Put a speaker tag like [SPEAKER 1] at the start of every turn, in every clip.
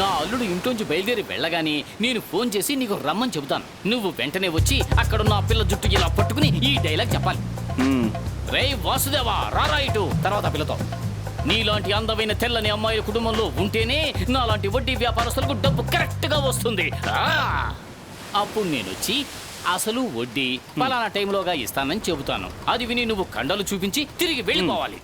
[SPEAKER 1] నా అల్లుడు ఇంట్లోంచి బయలుదేరి వెళ్ళగానే నేను ఫోన్ చేసి నీకు రమ్మని చెబుతాను. నువ్వు వెంటనే వచ్చి అక్కడున్న ఆ పిల్ల జుట్టు ఇలా పట్టుకుని ఈ డైలాగ్ చెప్పాలి. రేయ్ వాసుదేవా రారా ఇటు. తర్వాత పిల్లతో నీలాంటి అందమైన తెల్లని అమ్మాయిల కుటుంబంలో ఉంటేనే నాలాంటి వడ్డీ వ్యాపారస్తులకు డబ్బు కరెక్ట్ గా వస్తుంది. అప్పుడు నేను వచ్చి అసలు వడ్డీ పలానా టైంలోగా ఇస్తానని చెబుతాను. అది విని నువ్వు కండలు చూపించి తిరిగి వెళ్ళిపోవాలి.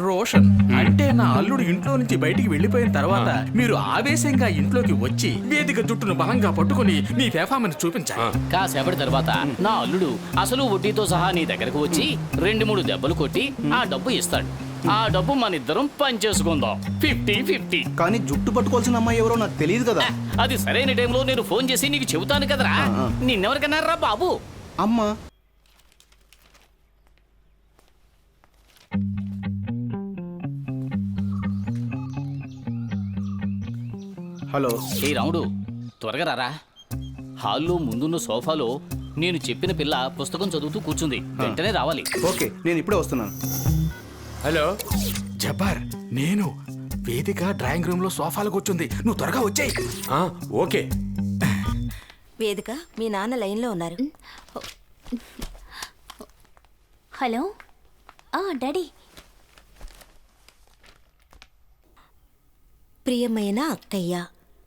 [SPEAKER 2] రోషన్ అంటే నా అల్లుడు ఇంట్లో నుంచి బయటికి వెళ్లిపోయిన తర్వాత మీరు ఆవేశంగా ఇంట్లోకి వచ్చి వేదిక జుట్టును బలంగా పట్టుకుని మీ పెర్ఫార్మెన్స్ చూపించాలి.
[SPEAKER 1] కాసేపటి తర్వాత నా అల్లుడు అసలు వడ్డీతో సహా నీ దగ్గరకు వచ్చి 2-3 దెబ్బలు కొట్టి ఆ డబ్బు ఇస్తాడు. ఆ డబ్బు మన ఇద్దరం పనిచేసుకుందాం 50-50.
[SPEAKER 3] కానీ జుట్టు పట్టుకోవాల్సిన అమ్మాయి ఎవరో నాకు తెలియదు కదా.
[SPEAKER 1] అది సరైన టైంలో నేను ఫోన్ చేసి నీకు చెబుతాను కదరా. నిన్నెవరికన్నారా బాబు?
[SPEAKER 3] అమ్మా హలో.
[SPEAKER 1] ఏ రాముడు త్వరగా రారా. హాల్లో ముందున్న సోఫాలో నేను చెప్పిన పిల్ల పుస్తకం చదువుతూ కూర్చుంది. వెంటనే రావాలి.
[SPEAKER 3] ఓకే నేను ఇప్పుడే వస్తున్నాను.
[SPEAKER 2] హలో జబ్బర్, నేను వేదిక డ్రాయింగ్ రూమ్ లో సోఫాలో కూర్చుంది. నువ్వు త్వరగా వచ్చేయ్. ఓకే.
[SPEAKER 4] వేదిక మీ నాన్న లైన్లో ఉన్నారు.
[SPEAKER 5] Hello daddy.
[SPEAKER 4] ప్రియమైన అక్కయ్య,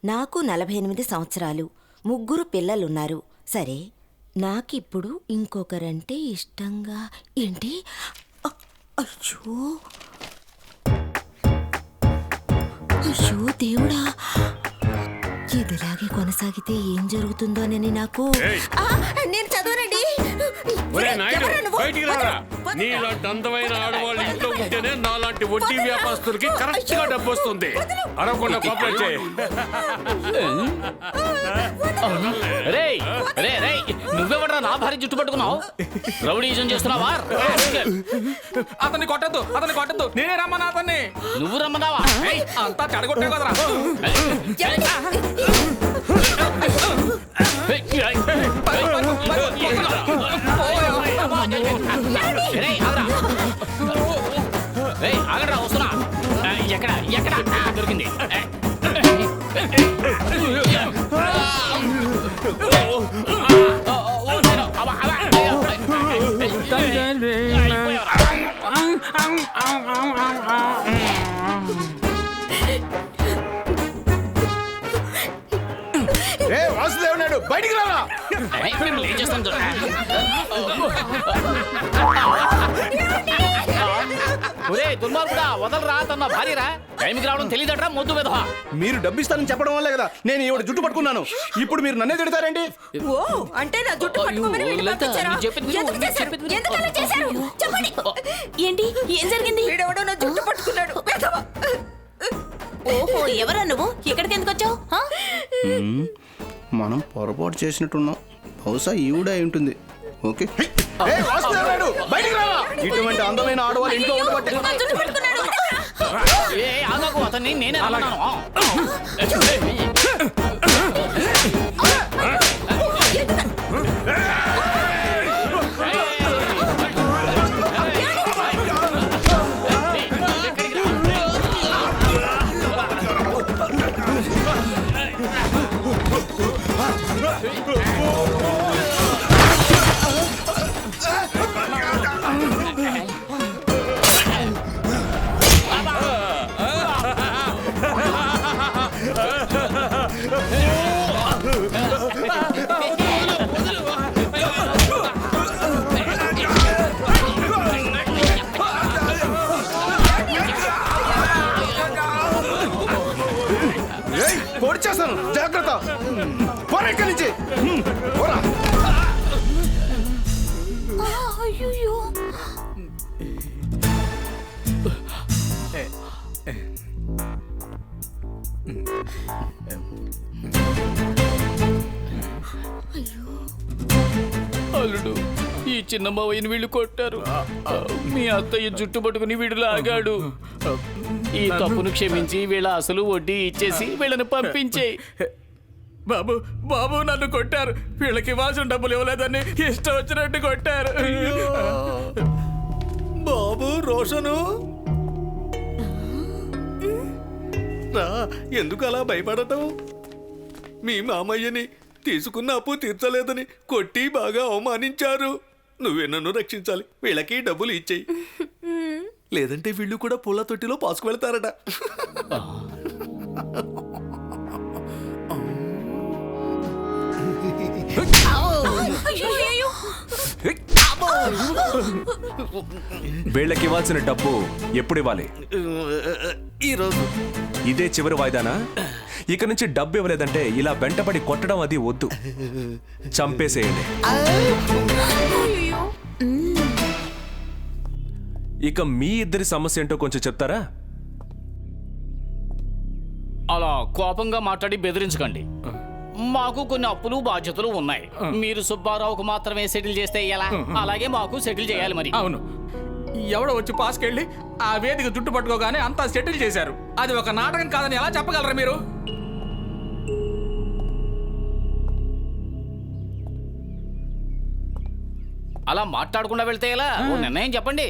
[SPEAKER 4] నాకు 48 సంవత్సరాలు, 3 పిల్లలున్నారు. సరే, నాకిప్పుడు ఇంకొకరంటే ఇష్టంగా ఏంటి? అయ్యో అయ్యో దేవుడా, ఇదిలాగే కొనసాగితే ఏం జరుగుతుందోనని నాకు. నేను చదవనండి.
[SPEAKER 6] నీలాంటి అందమైన ఆడవాళ్ళు ఇంట్లో ఉంటేనే నాలాంటి వడ్డీ వ్యాపారస్తులకి కరెక్ట్ గా డబ్బు వస్తుంది. అరవకుండా కోఆపరేట్ చేయి.
[SPEAKER 1] నువ్వెవడరా నా భార్య జుట్టు పట్టుకున్నావు? రౌడీజం చేస్తున్నావా?
[SPEAKER 2] అతన్ని కొట్టద్దు, నేనే రమ్మన్నా అతన్ని.
[SPEAKER 1] నువ్వు రమ్మన్నావా?
[SPEAKER 2] అంతా చెడగొట్టే కదరా.
[SPEAKER 1] ఆగరా వస్తున్నా. ఎక్కడ ఎక్కడ దొరికింది?
[SPEAKER 3] వాసుదేవ్ నాయుడు బయటికి రారా.
[SPEAKER 1] ఏం చేస్తాను? ఒరే దుర్మార్గుడా, వదలరా. తన భార్యరా, టైంకి రావడం తెలియదట్రా మొద్దు వెధవా.
[SPEAKER 3] మీరు డబ్బిస్తానని చెప్పడం వల్లే కదా నేను ఈవిడ జుట్టు పట్టుకున్నాను. ఇప్పుడు మీరు నన్నే తిడతారేంటి?
[SPEAKER 4] ఓ అంటే నా జుట్టు పట్టుకోమని వీళ్ళు పంపించారా? ఎందుకలా చేశారు? చెప్పండి.
[SPEAKER 5] ఏంటి ఏం జరిగింది?
[SPEAKER 4] వీడెవడో నా జుట్టు పట్టుకున్నాడు.
[SPEAKER 5] ఓహో, ఎవరా నువ్వు? ఇక్కడికి ఎందుకు వచ్చావు?
[SPEAKER 3] మనం పొరపాటు చేసినట్టున్నాం. బహుశా ఈవిడే అయి ఉంటుంది. ఓకే. బయటికి రారా. ఇటువంటి అందమైన ఆడవాళ్ళు ఇంట్లో ఉండబట్టే.
[SPEAKER 1] అతన్ని నేనే అన్నాను.
[SPEAKER 3] పొడిచేస్తాను, జాగ్రత్త. పోరా ఇక్కడి నుంచి. పోరా.
[SPEAKER 5] అయ్యో,
[SPEAKER 1] అల్లుడు, ఈ చిన్న మావయ్యని వీళ్ళు కొట్టారు. మీ అత్తయ్య జుట్టు పట్టుకుని వీడు లాగాడు. ఈ తప్పును క్షమించి వీళ్ళ అసలు వడ్డీ ఇచ్చేసి వీళ్ళని పంపించేయి.
[SPEAKER 2] బాబు బాబు నన్ను కొట్టారు. వీళ్ళకి ఇవ్వాల్సిన డబ్బులు ఇవ్వలేదని ఇష్టం వచ్చినట్టు కొట్టారు.
[SPEAKER 3] బాబు రోషను
[SPEAKER 7] రా, ఎందుకు అలా భయపడటం? మీ మామయ్యని తీసుకున్న అప్పు తీర్చలేదని కొట్టి బాగా అవమానించారు. నువ్వే నన్ను రక్షించాలి. వీళ్ళకి డబ్బులు ఇచ్చేయి, లేదంటే వీళ్ళు కూడా పూల తొట్టిలో పాసుకు వెళ్తారట.
[SPEAKER 8] వీళ్ళకి ఇవ్వాల్సిన డబ్బు ఎప్పుడు ఇవ్వాలి?
[SPEAKER 7] ఈరోజు.
[SPEAKER 8] ఇదే చివరి వాయిదానా? ఇక నుంచి డబ్బు ఇవ్వలేదంటే ఇలా వెంటపడి కొట్టడం అది వద్దు, చంపేసేయండి. ఇక మీ ఇద్దరి సమస్య ఏంటో కొంచెం చెప్తారా?
[SPEAKER 1] అలా కోపంగా మాట్లాడి బెదిరించకండి. మాకు కొన్ని అప్పులు బాధ్యతలు ఉన్నాయి. మీరు సుబ్బారావుకు మాత్రమే సెటిల్ చేస్తే ఎలా? అలాగే మాకు సెటిల్ చేయాలి మరి.
[SPEAKER 2] అవును, ఎవడో వచ్చి పాసుకెళ్ళి ఆ వేదిక జుట్టు పట్టుకోగానే అంతా సెటిల్ చేశారు. అది ఒక నాటకం కాదని ఎలా చెప్పగలరా మీరు?
[SPEAKER 1] అలా మాట్లాడకుండా వెళ్తే ఎలా? ఓ నిర్ణయం చెప్పండి.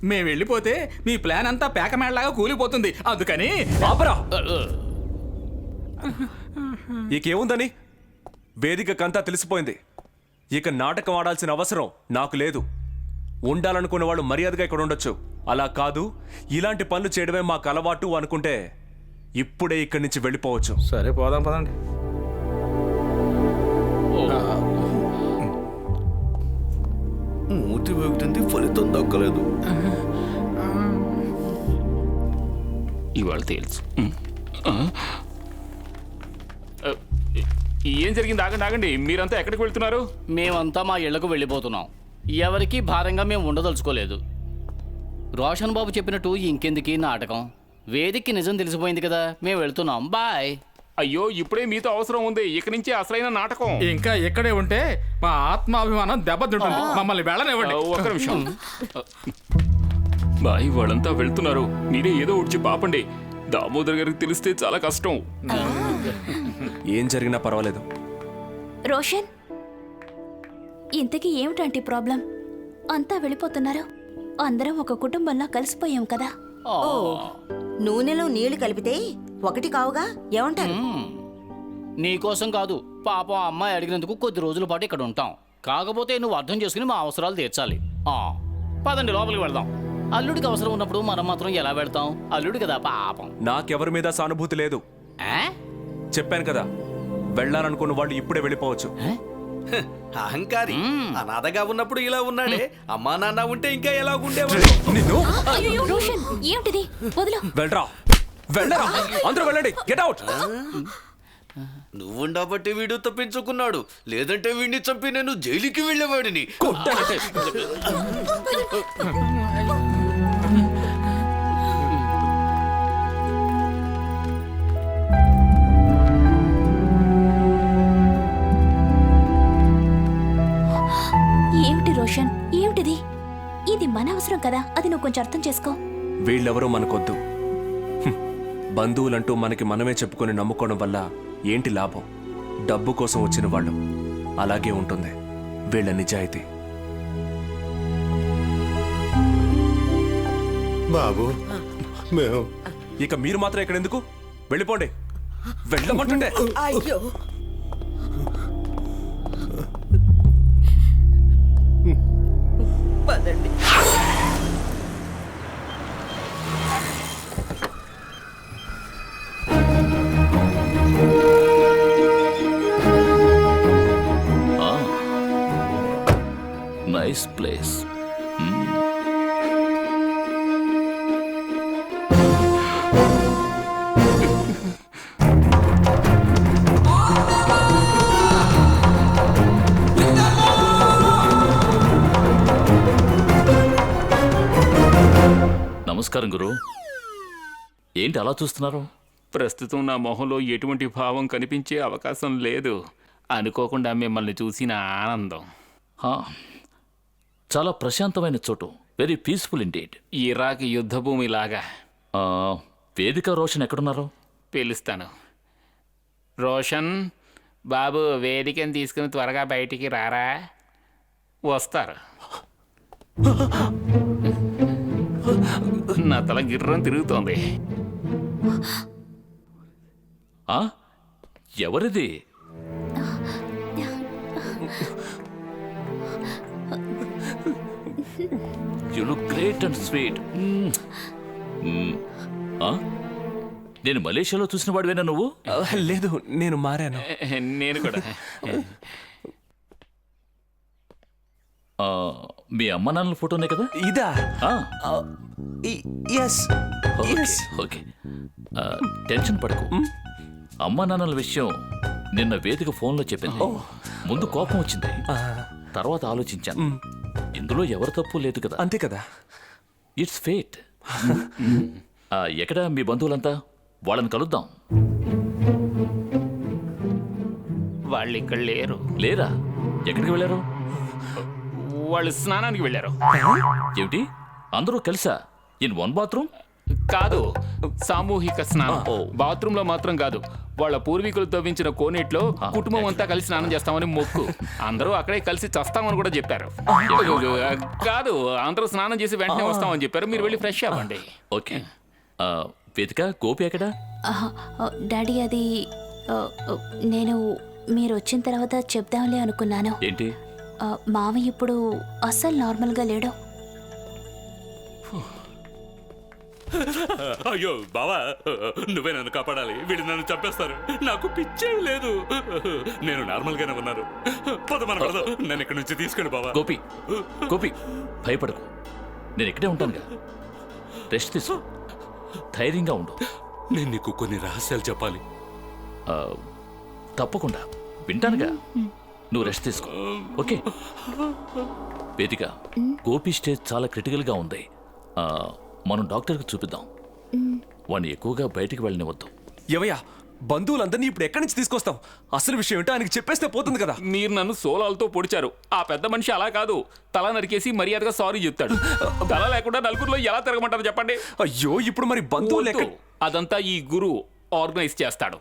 [SPEAKER 2] మేము వెళ్ళిపోతే మీ ప్లాన్ అంతా పేకమేళలాగా కూలిపోతుంది. అందుకని
[SPEAKER 8] బాబరా, ఇకేముందని? వేదికకంతా తెలిసిపోయింది. ఇక నాటకం ఆడాల్సిన అవసరం నాకు లేదు. ఉండాలనుకున్న వాళ్ళు మర్యాదగా ఇక్కడ ఉండొచ్చు. అలా కాదు, ఇలాంటి పనులు చేయడమే మాకు అలవాటు అనుకుంటే ఇప్పుడే ఇక్కడి నుంచి వెళ్ళిపోవచ్చు.
[SPEAKER 2] సరే, పోదాం పదండి.
[SPEAKER 7] మూతి వేగుతుంది, ఫలితం దక్కలేదు.
[SPEAKER 1] ఇవాళ తెలుసు.
[SPEAKER 9] ఏం జరిగింది? ఆగండి, మీరంతా ఎక్కడికి వెళ్తున్నారు?
[SPEAKER 1] మేమంతా మా ఇళ్లకు వెళ్ళిపోతున్నాం. ఎవరికి భారంగా మేము ఉండదలుచుకోలేదు. రోషన్ బాబు చెప్పినట్టు ఇంకెందుకీ నాటకం? వేదికకి నిజం తెలిసిపోయింది కదా, మేము వెళ్తున్నాం. బాయ్.
[SPEAKER 9] అయ్యో, ఇప్పుడే మీతో అవసరం ఉంది. ఇక నుంచి అసలైన నాటకం.
[SPEAKER 2] ఇంకా ఇక్కడే ఉంటే మా ఆత్మాభిమానం దెబ్బతింటుంది. మమ్మల్ని వెళ్ళనివ్వండి.
[SPEAKER 9] ఒక్క నిమిషం. బాయ్, వాళ్ళంతా వెళ్తున్నారు. మీరే ఏదో ఉడిచి పాపండి. దామోదర్ గారికి తెలిస్తే చాలా కష్టం.
[SPEAKER 8] ఏం జరిగినా పర్వాలేదు.
[SPEAKER 5] రోషన్, ఇంతకీ ఏమిటంటే ప్రాబ్లం? అంతా వెళ్ళిపోతున్నారు. అందరం ఒక కుటుంబంలా కలిసిపోయాం కదా.
[SPEAKER 4] నూనెలో నీళ్లు కలిపితే ఒకటి కావుగా, ఏమంటారు?
[SPEAKER 1] నీకోసం కాదు, పాపం అమ్మాయి అడిగినందుకు కొద్ది రోజుల పాటు ఇక్కడ ఉంటాం. కాకపోతే నువ్వు అర్థం చేసుకుని మా అవసరాలు తీర్చాలి. పదండి, లోపలికి వెళ్దాం. అల్లుడికి అవసరం ఉన్నప్పుడు మనం మాత్రం ఎలా వెళ్తాం? అల్లుడు కదా పాపం.
[SPEAKER 8] నాకెవరి మీద సానుభూతి లేదు. చెప్పాను కదా, వెళ్ళాలనుకున్న వాళ్ళు ఇప్పుడే వెళ్ళిపోవచ్చు.
[SPEAKER 7] అహంకారి. అనాథగా ఉన్నప్పుడు ఇలా ఉన్నాడే, అమ్మా నాన్న ఉంటే ఇంకా ఎలా ఉండేవాడు?
[SPEAKER 8] నిన్ను
[SPEAKER 5] రోషన్, ఏమిటిది? వదిలో.
[SPEAKER 8] వెళ్ళరా, వెళ్ళరా, అందరూ వెళ్ళండి. Get out.
[SPEAKER 7] నువ్వుండబట్టి వీడు తప్పించుకున్నాడు, లేదంటే వీడిని చంపి నేను జైలుకి వెళ్ళేవాడిని.
[SPEAKER 5] ఏమిటి రోషన్, ఏమిటిది? ఇది మన అవసరం కదా, అది నువ్వు కొంచెం అర్థం చేసుకో.
[SPEAKER 8] వీళ్ళెవరూ మనకొద్దు. బంధువులంటూ మనకి మనమే చెప్పుకొని నమ్ముకోవడం వల్ల ఏంటి లాభం? డబ్బు కోసం వచ్చిన వాళ్ళు. అలాగే ఉంటుంది వీళ్ళ నిజాయితీ.
[SPEAKER 7] బాబు, మేము
[SPEAKER 8] ఇక మీరు మాత్రం ఇక్కడ ఎందుకు? వెళ్ళిపోండి, వెళ్ళమంటుండే.
[SPEAKER 4] అయ్యో, పదండి.
[SPEAKER 1] Nice place. నమస్కారం గురు. ఏంటి అలా చూస్తున్నారు?
[SPEAKER 9] ప్రస్తుతం నా మొహంలో ఎటువంటి భావం కనిపించే అవకాశం లేదు. అనుకోకుండా మిమ్మల్ని చూసిన ఆనందం.
[SPEAKER 1] చాలా ప్రశాంతమైన చోటు. Very peaceful indeed.
[SPEAKER 9] ఇరాక్ యుద్ధభూమి లాగా.
[SPEAKER 1] వేదిక, రోషన్ ఎక్కడున్నారు?
[SPEAKER 9] పిలుస్తాను. రోషన్ బాబు, వేదికని తీసుకుని త్వరగా బయటికి రారా. వస్తారు. నా తల గిర్రం తిరుగుతోంది. ఆ? ఎవరిది? You look great and sweet. నేను మలేషియాలో చూసిన వాడివేనా నువ్వు?
[SPEAKER 8] లేదు, నేను మారాను.
[SPEAKER 9] నేను కూడా. మీ అమ్మ నాన్నల ఫోటోనే కదా?
[SPEAKER 8] ఇదా?
[SPEAKER 9] ఆ,
[SPEAKER 8] ఎస్.
[SPEAKER 9] Okay, okay. టెన్షన్ పడకు. అమ్మ నాన్నల విషయం నిన్న వేదిక ఫోన్లో చెప్పింది. ముందు కోపం వచ్చింది, తర్వాత ఆలోచించాను. ఇందులో ఎవరి తప్పు లేదు కదా.
[SPEAKER 8] అంతే కదా.
[SPEAKER 9] It's fate. ఎక్కడ మీ బంధువులంతా? వాళ్ళని కలుద్దాం.
[SPEAKER 1] వాళ్ళు ఇక్కడ లేరు.
[SPEAKER 9] లేరా? ఎక్కడికి వెళ్ళారు?
[SPEAKER 1] వాళ్ళు స్నానానికి వెళ్ళారు.
[SPEAKER 9] ఏమిటి, అందరూ కలిసా? In one bathroom?
[SPEAKER 1] కాదు, సామూహిక స్నానం. బాత్రూమ్ లో మాత్రం కాదు, వాళ్ళ పూర్వీకులు తవ్వించిన కోనేట్లో కుటుంబం అంతా కలిసి స్నానం చేస్తామని మొక్కు. అందరూ అక్కడే కలిసి చస్తామని కూడా చెప్పారు. కాదు, అందరూ స్నానం చేసి వెంటనే వస్తామని చెప్పారు. మీరు వెళ్ళి ఫ్రెష్ అవ్వండి.
[SPEAKER 9] ఓకే. వేదిక, గోపి ఎక్కడా?
[SPEAKER 5] డాడీ, అది నేను మీరు వచ్చిన తర్వాత చెప్దాంలే అనుకున్నాను.
[SPEAKER 9] ఏంటి?
[SPEAKER 5] మావయ్య ఇప్పుడు అస్సలు నార్మల్గా లేడు.
[SPEAKER 6] అయ్యో బావా, నువ్వే నన్ను కాపాడాలి. వీడు నన్ను చంపేస్తారు. నాకు పిచ్చేం లేదు. నేను నార్మల్ గానే ఉన్నాను. పద మన పడదాం. నన్ను ఇక్కడి నుంచి తీసుకెళ్ళి బావా.
[SPEAKER 9] గోపి, గోపి, భయపడకు. నేను ఇక్కడే ఉంటానుగా. రెస్ట్ తీసుకో, ధైర్యంగా ఉండు.
[SPEAKER 6] నేను నీకు కొన్ని రహస్యాలు చెప్పాలి.
[SPEAKER 9] తప్పకుండా వింటానుగా. నువ్వు రెస్ట్ తీసుకో, ఓకే? వేదిక, గోపి స్టేజ్ చాలా క్రిటికల్గా ఉంది. మనం డాక్టర్కి చూపిద్దాం. వాడిని ఎక్కువగా బయటికి వెళ్ళనివద్దు.
[SPEAKER 8] ఎవయ్యా, బంధువులందరినీ ఇప్పుడు ఎక్కడి నుంచి తీసుకొస్తాం? అసలు విషయం ఏంటో ఆయనకి చెప్పేస్తే పోతుంది కదా.
[SPEAKER 1] మీరు నన్ను సోలాలతో పొడిచారు. ఆ పెద్ద మనిషి అలా కాదు, తల నరికేసి మర్యాదగా సారీ చెప్తాడు. తల లేకుండా నలుగురిలో ఎలా తిరగమంటారు చెప్పండి?
[SPEAKER 8] అయ్యో, ఇప్పుడు మరి బంధువులు
[SPEAKER 1] అదంతా ఈ గురువు ఆర్గనైజ్ చేస్తాడు.